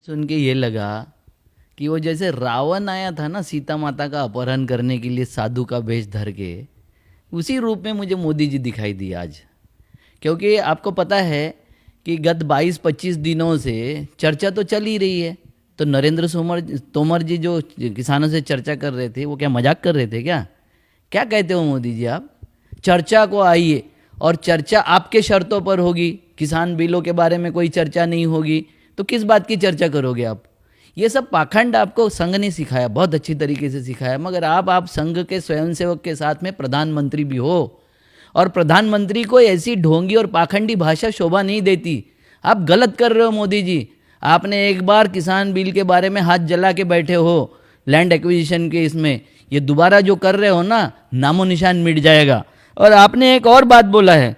सुन के ये लगा कि वो जैसे रावण आया था ना सीता माता का अपहरण करने के लिए साधु का वेश धर के, उसी रूप में मुझे मोदी जी दिखाई दिए आज। क्योंकि आपको पता है कि गत 22-25 दिनों से चर्चा तो चल ही रही है। तो नरेंद्र तोमर जी जो किसानों से चर्चा कर रहे थे, वो क्या मजाक कर रहे थे क्या? क्या कहते हो मोदी जी आप? चर्चा को आइए और चर्चा आपके शर्तों पर होगी, किसान बिलों के बारे में कोई चर्चा नहीं होगी, तो किस बात की चर्चा करोगे आप? ये सब पाखंड आपको संघ ने सिखाया, बहुत अच्छी तरीके से सिखाया। मगर आप संघ के स्वयंसेवक के साथ में प्रधानमंत्री भी हो, और प्रधानमंत्री को ऐसी ढोंगी और पाखंडी भाषा शोभा नहीं देती। आप गलत कर रहे हो मोदी जी। आपने एक बार किसान बिल के बारे में हाथ जला के बैठे हो, लैंड एक्विजिशन के इसमें, ये दोबारा जो कर रहे हो ना, नामो निशान मिट जाएगा। और आपने एक और बात बोला है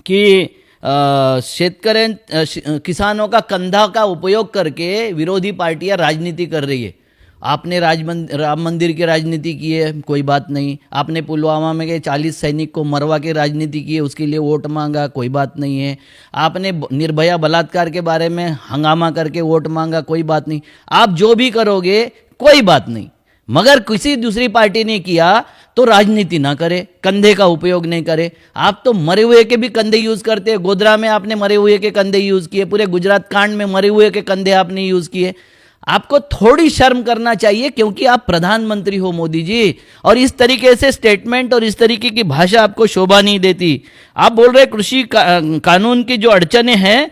कि किसानों का कंधा का उपयोग करके विरोधी पार्टियां राजनीति कर रही है। आपने राम मंदिर की राजनीति की है, कोई बात नहीं। आपने पुलवामा में के 40 सैनिक को मरवा के राजनीति की है, उसके लिए वोट मांगा, कोई बात नहीं है। आपने निर्भया बलात्कार के बारे में हंगामा करके वोट मांगा, कोई बात नहीं। आप जो भी करोगे कोई बात नहीं, मगर किसी दूसरी पार्टी ने किया तो राजनीति ना करे, कंधे का उपयोग नहीं करे। आप तो मरे हुए के भी कंधे यूज करते हैं। गोधरा में आपने मरे हुए के कंधे यूज किए, पूरे गुजरात कांड में मरे हुए के कंधे आपने यूज किए। आपको थोड़ी शर्म करना चाहिए, क्योंकि आप प्रधानमंत्री हो मोदी जी, और इस तरीके से स्टेटमेंट और इस तरीके की भाषा आपको शोभा नहीं देती। आप बोल रहे कृषि कानून की जो अड़चने हैं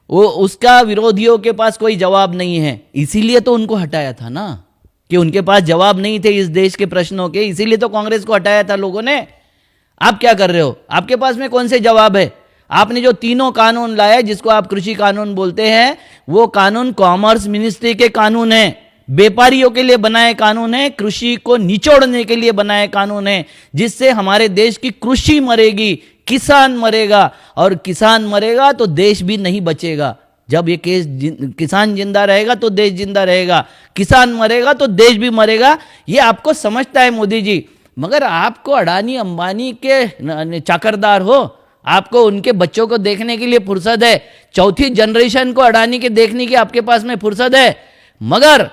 वो उसका विरोधियों के पास कोई जवाब नहीं है, इसीलिए तो उनको हटाया था ना, कि उनके पास जवाब नहीं थे इस देश के प्रश्नों के, इसीलिए तो कांग्रेस को हटाया था लोगों ने। आप क्या कर रहे हो? आपके पास में कौन से जवाब है? आपने जो तीनों कानून लाए, जिसको आप कृषि कानून बोलते हैं, वो कानून कॉमर्स मिनिस्ट्री के कानून है, व्यापारियों के लिए बनाए कानून है, कृषि को निचोड़ने के लिए बनाए कानून है, जिससे हमारे देश की कृषि मरेगी, किसान मरेगा, और किसान मरेगा तो देश भी नहीं बचेगा। जब ये किसान जिंदा रहेगा तो देश जिंदा रहेगा, किसान मरेगा तो देश भी मरेगा। ये आपको समझता है मोदी जी, मगर आपको अडानी अंबानी के चाकरदार हो, आपको उनके बच्चों को देखने के लिए फुर्सत है, चौथी जनरेशन को अडानी के देखने की आपके पास में फुर्सत है, मगर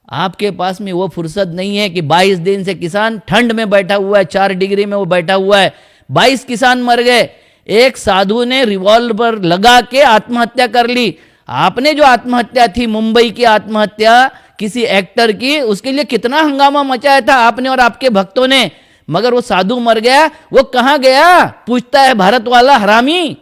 आपके पास में वो फुर्सत नहीं है कि 22 दिन से किसान ठंड में बैठा हुआ है, 4 डिग्री में वो बैठा हुआ है। 22 किसान मर गए। एक साधु ने रिवॉल्वर लगा के आत्महत्या कर ली। आपने जो आत्महत्या थी, मुंबई की आत्महत्या किसी एक्टर की, उसके लिए कितना हंगामा मचाया था आपने और आपके भक्तों ने, मगर वो साधु मर गया। वो कहां गया? पूछता है भारत वाला हरामी,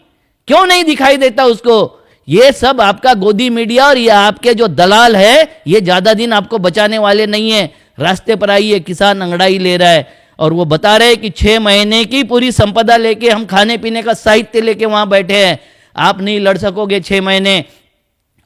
क्यों नहीं दिखाई देता उसको? ये सब आपका गोदी मीडिया और ये आपके जो दलाल है, ये ज्यादा दिन आपको बचाने वाले नहीं है। रास्ते पर आइए, किसान अंगड़ाई ले रहा है, और वो बता रहे कि 6 महीने की पूरी संपदा लेके हम खाने पीने का साहित्य लेके वहां बैठे हैं। आप नहीं लड़ सकोगे 6 महीने।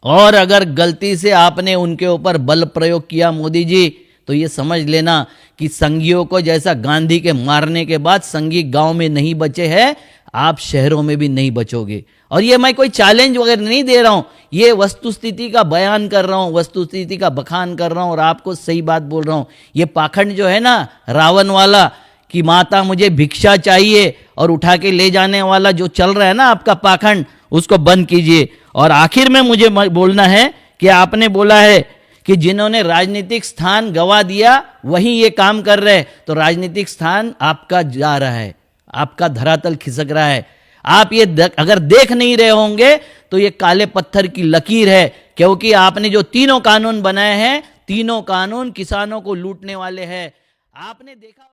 और अगर गलती से आपने उनके ऊपर बल प्रयोग किया मोदी जी, तो ये समझ लेना कि संघियों को जैसा गांधी के मारने के बाद संघी गांव में नहीं बचे हैं, आप शहरों में भी नहीं बचोगे। और ये मैं कोई चैलेंज वगैरह नहीं दे रहा हूं, ये वस्तुस्थिति का बयान कर रहा हूं, वस्तुस्थिति का बखान कर रहा हूं, और आपको सही बात बोल रहा हूं। ये पाखंड जो है ना, रावण वाला, कि माता मुझे भिक्षा चाहिए और उठा के ले जाने वाला जो चल रहा है ना आपका पाखंड, उसको बंद कीजिए। और आखिर में मुझे बोलना है कि आपने बोला है कि जिन्होंने राजनीतिक स्थान गंवा दिया वही ये काम कर रहे हैं, तो राजनीतिक स्थान आपका जा रहा है, आपका धरातल खिसक रहा है। आप ये अगर देख नहीं रहे होंगे तो ये काले पत्थर की लकीर है, क्योंकि आपने जो तीनों कानून बनाए हैं, तीनों कानून किसानों को लूटने वाले हैं। आपने देखा